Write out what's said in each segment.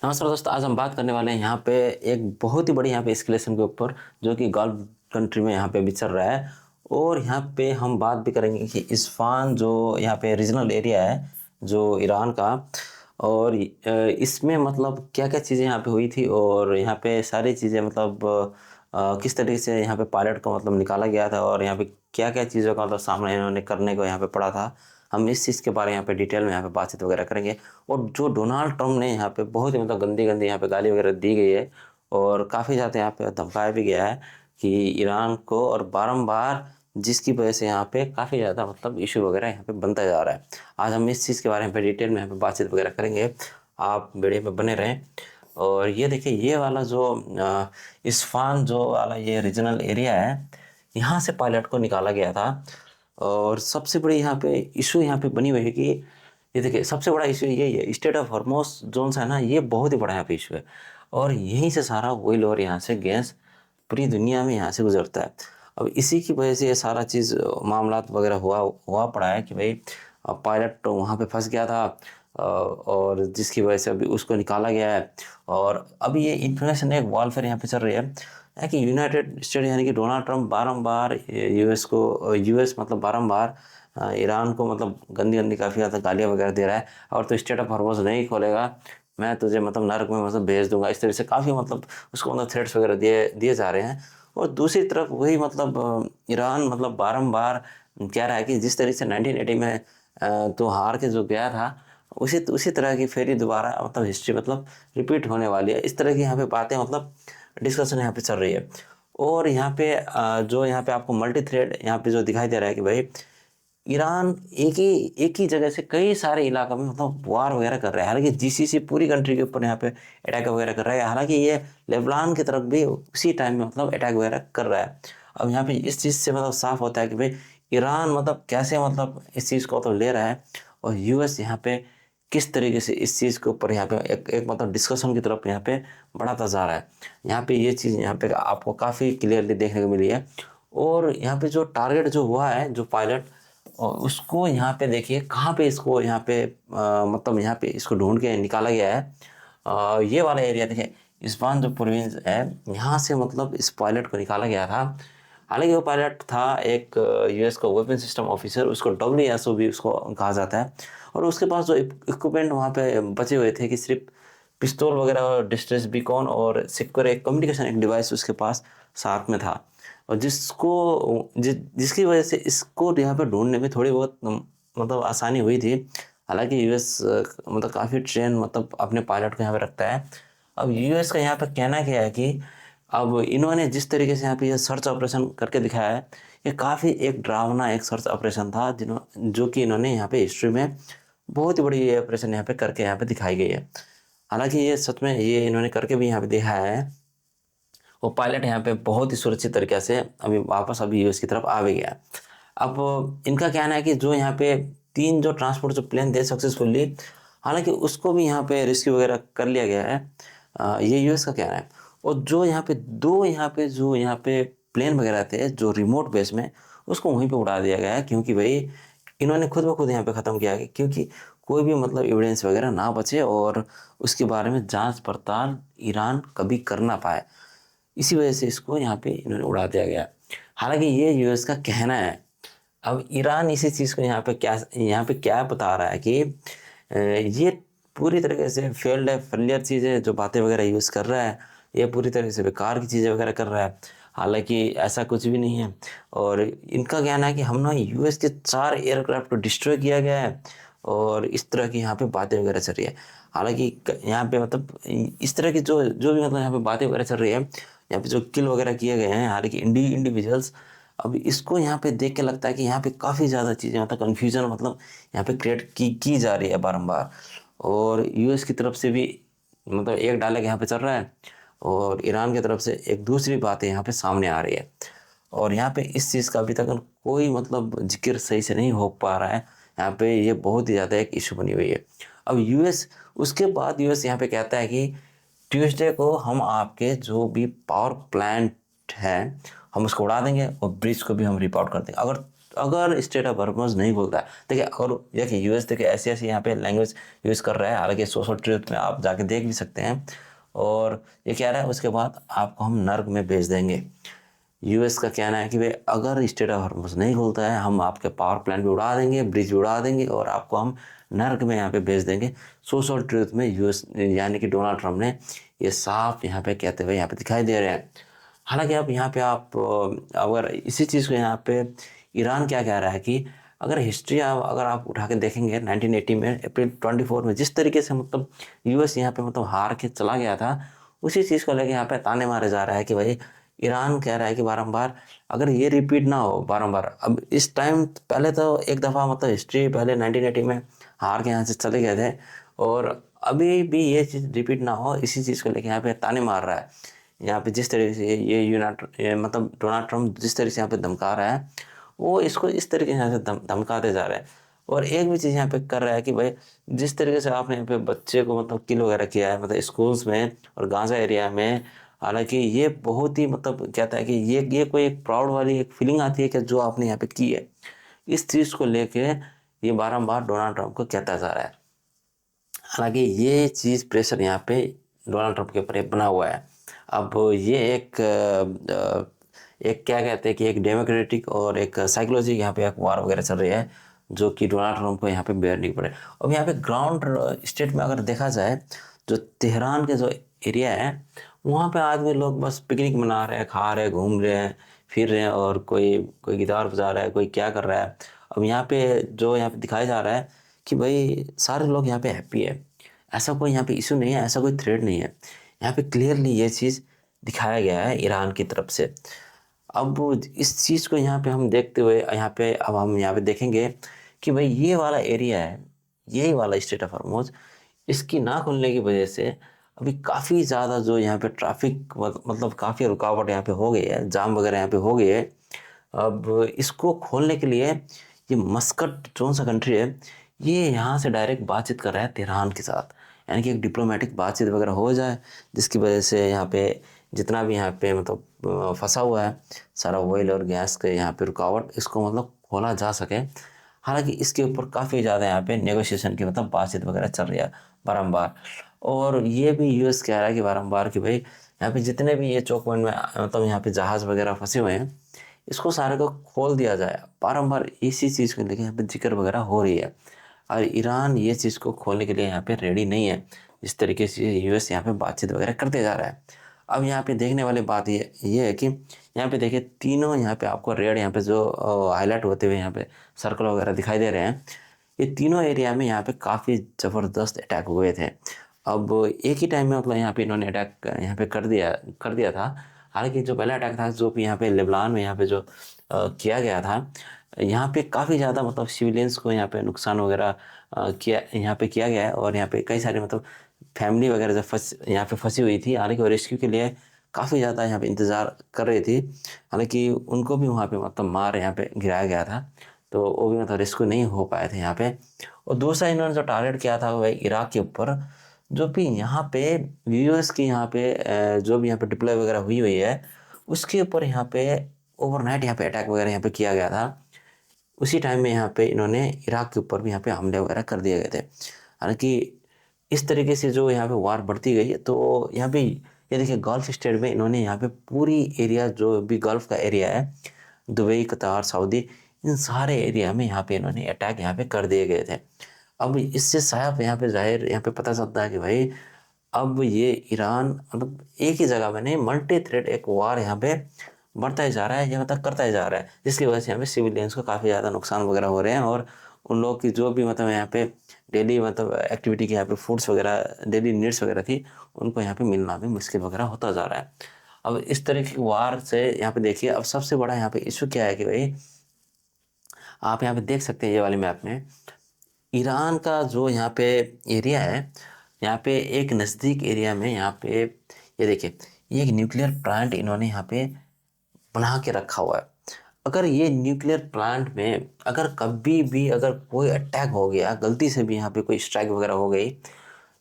नमस्कार दोस्तों, आज हम बात करने वाले हैं यहाँ पे एक बहुत ही बड़ी यहाँ पे एस्केलेशन के ऊपर, जो कि गल्फ कंट्री में यहाँ पे भी चल रहा है। और यहाँ पे हम बात भी करेंगे कि इस्फान जो यहाँ पे रीजनल एरिया है जो ईरान का, और इसमें मतलब क्या क्या चीज़ें यहाँ पे हुई थी, और यहाँ पे सारी चीज़ें मतलब किस तरीके से यहाँ पे पायलट को मतलब निकाला गया था, और यहाँ पे क्या क्या चीज़ों का मतलब सामना इन्होंने करने को यहाँ पे पड़ा था। हम इस चीज़ के बारे में यहाँ पे डिटेल में यहाँ पे बातचीत वगैरह करेंगे। और जो डोनाल्ड ट्रम्प ने यहाँ पे बहुत ही मतलब गंदी गंदी यहाँ पे गाली वगैरह दी गई है, और काफ़ी ज़्यादा यहाँ पे धमकाया भी गया है कि ईरान को, और बारंबार जिसकी वजह से यहाँ पे काफ़ी ज़्यादा मतलब इशू वगैरह यहाँ पे बनता जा रहा है। आज हम इस चीज़ के बारे में डिटेल में यहाँ पे बातचीत वगैरह करेंगे। आप वीडियो में बने रहें। और ये देखिए, ये वाला जो इस्फान जो वाला ये रीजनल एरिया है, यहाँ से पायलट को निकाला गया था। और सबसे बड़ी यहाँ पे इशू यहाँ पे बनी हुई है कि ये देखिए, सबसे बड़ा इशू यही है, स्टेट ऑफ हॉर्मोस जोन है ना, ये बहुत ही बड़ा यहाँ पे इशू है। और यहीं से सारा ऑयल और यहाँ से गैस पूरी दुनिया में यहाँ से गुजरता है। अब इसी की वजह से ये सारा चीज़ मामलात वगैरह हुआ पड़ा है कि भाई पायलट तो वहाँ पे फंस गया था, और जिसकी वजह से अभी उसको निकाला गया है। और अभी ये इन्फॉर्मेशन एक वॉरफेयर यहाँ पे चल रही है कि यूनाइटेड स्टेट यानी कि डोनाल्ड ट्रम्प बारंबार यूएस मतलब बारंबार ईरान को मतलब गंदी गंदी काफ़ी ज़्यादा गालियाँ वगैरह दे रहा है, और तो स्टेट ऑफ हॉर्मोज नहीं खोलेगा, मैं तुझे मतलब नरक में मतलब भेज दूंगा। इस तरह से काफ़ी मतलब उसको मतलब थ्रेट्स वगैरह दिए दिए जा रहे हैं। और दूसरी तरफ वही मतलब ईरान मतलब बारंबार कह रहा है कि जिस तरीके से 1980 में तो हार के जो गया था, उसी तरह की फिर ही दोबारा मतलब हिस्ट्री मतलब रिपीट होने वाली है। इस तरह की यहाँ पे बातें मतलब डिस्कशन यहाँ पे चल रही है। और यहाँ पे जो यहाँ पे आपको मल्टी थ्रेड यहाँ पे जो दिखाई दे रहा है कि भाई ईरान एक ही जगह से कई सारे इलाकों में मतलब वार वगैरह कर रहा है। हालांकि जीसीसी पूरी कंट्री के ऊपर यहाँ पे अटैक वगैरह कर रहा है। हालांकि ये लेबनान की तरफ भी उसी टाइम में मतलब अटैक वगैरह कर रहा है। अब यहाँ पे इस चीज़ से मतलब साफ होता है कि भाई ईरान मतलब कैसे मतलब इस चीज़ को तो ले रहा है, और यूएस यहाँ पे किस तरीके से इस चीज़ के ऊपर यहाँ पे एक मतलब डिस्कशन की तरफ यहाँ पे बढ़ाता जा रहा है। यहाँ पे ये चीज़ यहाँ पे आपको काफ़ी क्लियरली देखने को मिली है। और यहाँ पे जो टारगेट जो हुआ है, जो पायलट, और उसको यहाँ पे देखिए कहाँ पे इसको यहाँ पे मतलब यहाँ पे इसको ढूंढ के निकाला गया है। ये वाला एरिया देखिए, इस्फहान जो प्रोविंस है, यहाँ से मतलब इस पायलट को निकाला गया था। हालांकि वो पायलट था एक यूएस का वेपन सिस्टम ऑफिसर, उसको डब्ल्यूएसओ भी उसको कहा जाता है। और उसके पास जो इक्विपमेंट वहाँ पे बचे हुए थे कि सिर्फ पिस्तौल वगैरह और डिस्ट्रेस बीकॉन और सिक्योर एक कम्युनिकेशन एक डिवाइस उसके पास साथ में था। और जिसकी वजह से इसको यहाँ पे ढूंढने में थोड़ी बहुत मतलब आसानी हुई थी। हालांकि यूएस मतलब काफ़ी ट्रेन मतलब अपने पायलट को यहाँ पे रखता है। अब यूएस का यहाँ पे कहना क्या है कि अब इन्होंने जिस तरीके से यहाँ पे ये सर्च ऑपरेशन करके दिखाया है, ये काफ़ी एक डरावना एक सर्च ऑपरेशन था जो कि इन्होंने यहाँ पे हिस्ट्री में बहुत ही बड़ी ये ऑपरेशन यहाँ पे करके यहाँ पे दिखाई गई है। हालांकि ये सच में ये इन्होंने करके भी यहाँ पे दिखाया है। वो पायलट यहाँ पे बहुत ही सुरक्षित तरीके से अभी वापस अभी यूएस की तरफ आ भी गया। अब इनका कहना है कि जो यहाँ पे 3 जो ट्रांसपोर्ट जो प्लेन थे सक्सेसफुली, हालांकि उसको भी यहाँ पे रेस्क्यू वगैरह कर लिया गया है। ये यूएस का कहना है। और जो यहाँ पे जो यहाँ पे प्लेन वगैरह थे जो रिमोट बेस में, उसको वहीं पे उड़ा दिया गया है, क्योंकि भाई इन्होंने खुद ब खुद यहाँ पे ख़त्म किया है, क्योंकि कोई भी मतलब एविडेंस वगैरह ना बचे, और उसके बारे में जांच पड़ताल ईरान कभी कर ना पाए। इसी वजह से इसको यहाँ पे इन्होंने उड़ा दिया गया। हालांकि ये यूएस का कहना है। अब ईरान इसी चीज़ को यहाँ पे क्या बता रहा है कि ये पूरी तरीके से फेल्ड है, फेलियर चीज़ है, जो बातें वगैरह यूज़ कर रहा है ये पूरी तरह से बेकार की चीज़ें वगैरह कर रहा है। हालांकि ऐसा कुछ भी नहीं है। और इनका कहना है कि हम ना यूएस के 4 एयरक्राफ्ट को डिस्ट्रॉय किया गया है, और इस तरह की यहाँ पे बातें वगैरह चल रही है। हालांकि यहाँ पे मतलब इस तरह की जो जो भी मतलब यहाँ पे बातें वगैरह चल रही है, यहाँ पे जो किल वगैरह किए गए हैं, हालांकि इंडिविजुअल्स, अब इसको यहाँ पे देख के लगता है कि यहाँ पे काफ़ी ज़्यादा चीज़ें मतलब कन्फ्यूजन मतलब यहाँ पे क्रिएट की जा रही है बारंबार। और यूएस की तरफ से भी मतलब एक डायलॉग यहाँ पे चल रहा है, और ईरान की तरफ से एक दूसरी बात यहाँ पे सामने आ रही है। और यहाँ पे इस चीज़ का अभी तक कोई मतलब जिक्र सही से नहीं हो पा रहा है। यहाँ पे ये बहुत ही ज़्यादा एक इशू बनी हुई है। अब यूएस उसके बाद यूएस यहाँ पे कहता है कि ट्यूसडे को हम आपके जो भी पावर प्लांट है हम उसको उड़ा देंगे, और ब्रिज को भी हम रिपोर्ट कर देंगे। अगर अगर स्टेट ऑफ हॉर्मोज नहीं बोलता है, देखिए, और देखिए यूएस देखिए ऐसी ऐसी यहाँ पे लैंग्वेज यूज़ कर रहा है, हालांकि सोशल ट्रूथ में आप जाके देख भी सकते हैं। और ये कह रहा है उसके बाद आपको हम नर्क में भेज देंगे। यूएस का कहना है कि भाई अगर स्टेट ऑफ हॉर्मोज नहीं खुलता है, हम आपके पावर प्लांट भी उड़ा देंगे, ब्रिज भी उड़ा देंगे और आपको हम नर्क में यहाँ पे भेज देंगे। सोशल ट्रूथ में यूएस यानी कि डोनाल्ड ट्रंप ने ये साफ यहाँ पे कहते हुए यहाँ पे दिखाई दे रहे हैं। हालांकि अब यहाँ पे आप अगर इसी चीज़ को यहाँ पे ईरान क्या कह रहा है कि अगर हिस्ट्री अगर आप उठा के देखेंगे 1980 में अप्रैल 24 में जिस तरीके से मतलब यूएस यहाँ पे मतलब हार के चला गया था, उसी चीज़ को लेके यहाँ पे ताने मारे जा रहा है कि भाई ईरान कह रहा है कि बारंबार अगर ये रिपीट ना हो बारंबार। अब इस टाइम पहले तो एक दफ़ा मतलब हिस्ट्री पहले 1980 में हार के यहाँ से चले गए थे, और अभी भी ये चीज़ रिपीट ना हो इसी चीज़ को लेके यहाँ पे ताने मार रहा है। यहाँ पे जिस तरीके से ये मतलब डोनाल्ड ट्रंप जिस तरीके से यहाँ पे धमका रहा है, वो इसको इस तरीके से यहाँ से धमकाते जा रहे हैं। और एक भी चीज़ यहाँ पे कर रहा है कि भाई जिस तरीके से आपने यहाँ पे बच्चे को मतलब किल वगैरह किया है मतलब स्कूल्स में और गाज़ा एरिया में, हालांकि ये बहुत ही मतलब कहता है कि ये कोई एक प्राउड वाली एक फीलिंग आती है कि जो आपने यहाँ पे की है। इस चीज़ को लेके ये बारंबार डोनाल्ड ट्रंप को कहता जा रहा है। हालांकि ये चीज़ प्रेशर यहाँ पे डोनाल्ड ट्रंप के ऊपर बना हुआ है। अब ये एक क्या कहते हैं कि एक डेमोक्रेटिक और एक साइकोलॉजी यहाँ पे एक वार वगैरह चल रही है, जो कि डोनाल्ड ट्रंप को यहाँ पे बेयर नहीं पड़े। अब यहाँ पे ग्राउंड स्टेट में अगर देखा जाए, जो तेहरान के जो एरिया है वहाँ पे आदमी लोग बस पिकनिक मना रहे हैं, खा रहे हैं, घूम रहे हैं, फिर रहे हैं, और कोई कोई गिटार बजा रहा है, कोई क्या कर रहा है। अब यहाँ पे जो यहाँ पे दिखाया जा रहा है कि भाई सारे लोग यहाँ पे हैप्पी है, ऐसा कोई यहाँ पे इशू नहीं है, ऐसा कोई थ्रेट नहीं है। यहाँ पे क्लियरली ये चीज़ दिखाया गया है ईरान की तरफ से। अब इस चीज़ को यहाँ पे हम देखते हुए यहाँ पे अब हम यहाँ पे देखेंगे कि भाई ये वाला एरिया है, यही वाला स्टेट ऑफ हॉर्मुज, इसकी ना खुलने की वजह से अभी काफ़ी ज़्यादा जो यहाँ पे ट्रैफिक मतलब काफ़ी रुकावट यहाँ पे हो गई है, जाम वगैरह यहाँ पे हो गई है। अब इसको खोलने के लिए ये मस्कट कौन सा कंट्री है, ये यहाँ से डायरेक्ट बातचीत कर रहा है तेहरान के साथ, यानी कि एक डिप्लोमेटिक बातचीत वगैरह हो जाए, जिसकी वजह से यहाँ पे जितना भी यहाँ पे मतलब फंसा हुआ है सारा ऑयल और गैस के यहाँ पे रुकावट, इसको मतलब खोला जा सके। हालांकि इसके ऊपर काफ़ी ज़्यादा यहाँ पे नेगोशिएशन की मतलब बातचीत वगैरह चल रही है बारंबार। और ये भी यूएस कह रहा है कि बारंबार कि भाई यहाँ पे जितने भी ये चौक पॉइंट में मतलब यहाँ पे जहाज़ वगैरह फंसे हुए हैं, इसको सारे को खोल दिया जाए। बारंबार इसी चीज़ को लेकर यहाँ पे जिक्र वगैरह हो रही है, और ईरान ये चीज़ को खोलने के लिए यहाँ पे रेडी नहीं है, जिस तरीके से यूएस यहाँ पे बातचीत वगैरह करते जा रहा है। अब यहाँ पे देखने वाली बात ये है कि यहाँ पे देखिए तीनों यहाँ पे आपको रेड यहाँ पे जो हाईलाइट होते हुए यहाँ पे सर्कल वगैरह दिखाई दे रहे हैं, ये तीनों एरिया में यहाँ पे काफ़ी ज़बरदस्त अटैक हुए थे। अब एक ही टाइम में मतलब यहाँ पे इन्होंने अटैक यहाँ पे कर दिया था। हालांकि जो पहला अटैक था जो भी यहाँ पे लेबनान में यहाँ पे जो किया गया था, यहाँ पे काफ़ी ज़्यादा मतलब सिविलियंस को यहाँ पे नुकसान वगैरह किया गया है, और यहाँ पे कई सारे मतलब फैमिली वगैरह जो यहाँ पे फंसी हुई थी, हालांकि वो रेस्क्यू के लिए काफ़ी ज़्यादा यहाँ पे इंतज़ार कर रही थी। हालांकि उनको भी वहाँ पे मतलब मार यहाँ पे गिराया गया था, तो वो भी मतलब रेस्क्यू नहीं हो पाए थे यहाँ पे। और दूसरा इन्होंने जो टारगेट किया था वो है इराक के ऊपर, जो भी यहाँ पे यूएस की यहाँ पे जो भी यहाँ पे डिप्लॉय वगैरह हुई है, उसके ऊपर यहाँ पे ओवरनाइट यहाँ पे अटैक वगैरह यहाँ पे किया गया था। उसी टाइम में यहाँ पे इन्होंने इराक के ऊपर भी यहाँ पे हमले वगैरह कर दिए गए थे। हालांकि इस तरीके से जो यहाँ पे वार बढ़ती गई, तो यहाँ पे ये देखिए गल्फ स्टेट में इन्होंने यहाँ पे पूरी एरिया जो भी गल्फ का एरिया है, दुबई, कतार, सऊदी, इन सारे एरिया में यहाँ पे इन्होंने अटैक यहाँ पे कर दिए गए थे। अब इससे साफ यहाँ पे जाहिर यहाँ पे पता चलता है कि भाई अब ये ईरान मतलब एक ही जगह में नहीं, मल्टी थ्रेड एक वार यहाँ पे बढ़ता ही जा रहा है, या मतलब करता ही जा रहा है, जिसकी वजह से यहाँ पे सिविलियंस को काफ़ी ज़्यादा नुकसान वगैरह हो रहे हैं। और उन लोगों की जो भी मतलब यहाँ पे डेली मतलब एक्टिविटी की यहाँ पे फूड्स वगैरह डेली नीड्स वगैरह थी, उनको यहाँ पे मिलना भी मुश्किल वगैरह होता जा रहा है। अब इस तरह की वार से यहाँ पे देखिए, अब सबसे बड़ा यहाँ पे इशू क्या है कि भाई आप यहाँ पे देख सकते हैं ये वाली मैप में ईरान का जो यहाँ पे एरिया है, यहाँ पे एक नज़दीक एरिया में यहाँ पे ये देखिए ये एक न्यूक्लियर प्लांट इन्होंने यहाँ पे बना के रखा हुआ है। अगर ये न्यूक्लियर प्लांट में अगर कभी भी अगर कोई अटैक हो गया, गलती से भी यहाँ पे कोई स्ट्राइक वगैरह हो गई,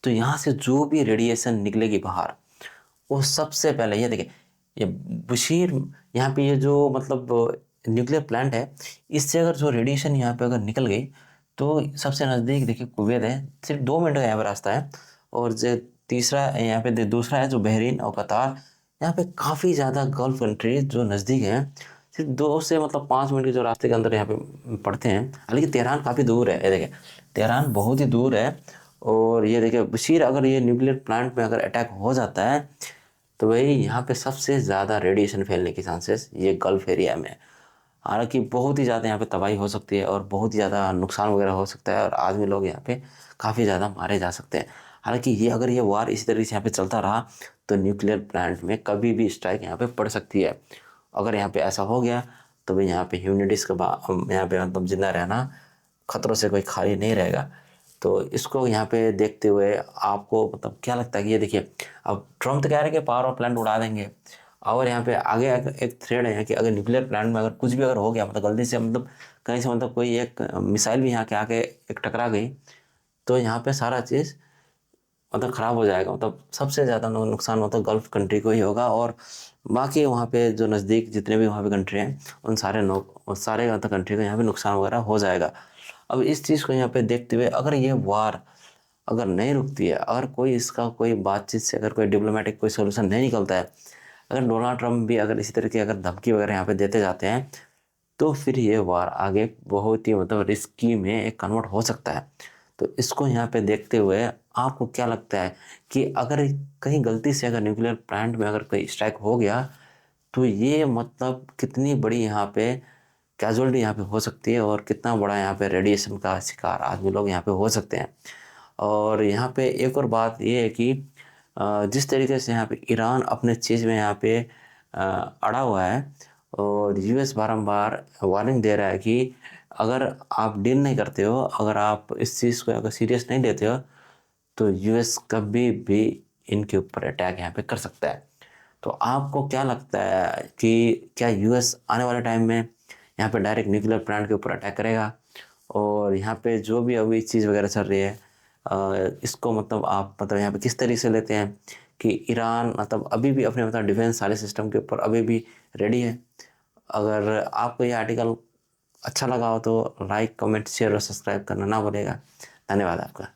तो यहाँ से जो भी रेडिएशन निकलेगी बाहर, वो सबसे पहले ये देखिए ये बशीर यहाँ पे ये जो मतलब न्यूक्लियर प्लांट है, इससे अगर जो रेडिएशन यहाँ पे अगर निकल गई तो सबसे नज़दीक देखिए कुवैत है, सिर्फ 2 मिनट का यहाँ पे रास्ता है। और जो तीसरा यहाँ पे दूसरा है जो बहरीन और कतार, यहाँ पे काफ़ी ज़्यादा गल्फ कंट्री जो नज़दीक हैं, सिर्फ 2 से मतलब 5 मिनट के जो रास्ते के अंदर यहाँ पे पड़ते हैं। हालांकि तेहरान काफ़ी दूर है, ये देखिए तेहरान बहुत ही दूर है। और ये देखिए बशीर अगर ये न्यूक्लियर प्लांट में अगर अटैक हो जाता है तो वही यहाँ पे सबसे ज़्यादा रेडिएशन फैलने की चांसेस ये गल्फ एरिया में है। हालांकि बहुत ही ज़्यादा यहाँ पे तबाही हो सकती है और बहुत ही ज़्यादा नुकसान वगैरह हो सकता है और आदमी लोग यहाँ पे काफ़ी ज़्यादा मारे जा सकते हैं। हालांकि ये अगर ये वार इसी तरीके से यहाँ पे चलता रहा तो न्यूक्लियर प्लांट में कभी भी स्ट्राइक यहाँ पे पड़ सकती है। अगर यहाँ पे ऐसा हो गया तो भाई यहाँ पे ह्यूमनिटीज़ का यहाँ पे मतलब जिंदा रहना खतरों से कोई खाली नहीं रहेगा। तो इसको यहाँ पे देखते हुए आपको मतलब क्या लगता है कि ये देखिए, अब ट्रम्प तो कह रहे हैं कि पावर ऑफ प्लांट उड़ा देंगे, और यहाँ पे आगे एक थ्रेड है कि अगर न्यूक्लियर प्लांट में अगर कुछ भी अगर हो गया मतलब गलती से मतलब कहीं से मतलब कोई एक मिसाइल भी यहाँ के आके एक टकरा गई तो यहाँ पे सारा चीज़ मतलब ख़राब हो जाएगा। मतलब सबसे ज़्यादा नुकसान मतलब गल्फ़ कंट्री को ही होगा और बाकी वहाँ पे जो नज़दीक जितने भी वहाँ पे कंट्री हैं उन सारे मतलब कंट्री को यहाँ पे नुकसान वगैरह हो जाएगा। अब इस चीज़ को यहाँ पे देखते हुए अगर ये वार अगर नहीं रुकती है, अगर कोई इसका कोई बातचीत से अगर कोई डिप्लोमेटिक कोई सोल्यूशन नहीं निकलता है, अगर डोनाल्ड ट्रम्प भी अगर इसी तरह की अगर धमकी वगैरह यहाँ पे देते जाते हैं तो फिर ये वार आगे बहुत ही मतलब रिस्की में एक कन्वर्ट हो सकता है। तो इसको यहाँ पे देखते हुए आपको क्या लगता है कि अगर कहीं गलती से अगर न्यूक्लियर प्लांट में अगर कोई स्ट्राइक हो गया तो ये मतलब कितनी बड़ी यहाँ पे कैजुअलिटी यहाँ पे हो सकती है और कितना बड़ा यहाँ पे रेडिएशन का शिकार आदमी लोग यहाँ पे हो सकते हैं। और यहाँ पे एक और बात ये है कि जिस तरीके से यहाँ पे ईरान अपने चीज़ में यहाँ पे अड़ा हुआ है और यूएस बारंबार वार्निंग दे रहा है कि अगर आप डील नहीं करते हो, अगर आप इस चीज़ को अगर सीरियस नहीं लेते हो तो यूएस कभी भी इनके ऊपर अटैक यहाँ पे कर सकता है। तो आपको क्या लगता है कि क्या यूएस आने वाले टाइम में यहाँ पे डायरेक्ट न्यूक्लियर प्लांट के ऊपर अटैक करेगा? और यहाँ पे जो भी अभी चीज़ वगैरह चल रही है इसको मतलब आप मतलब यहाँ पे किस तरीके से लेते हैं कि ईरान मतलब अभी भी अपने मतलब डिफेंस सारे सिस्टम के ऊपर अभी भी रेडी है? अगर आपको ये आर्टिकल अच्छा लगा हो तो लाइक कमेंट शेयर और सब्सक्राइब करना ना भूलिएगा। धन्यवाद आपका।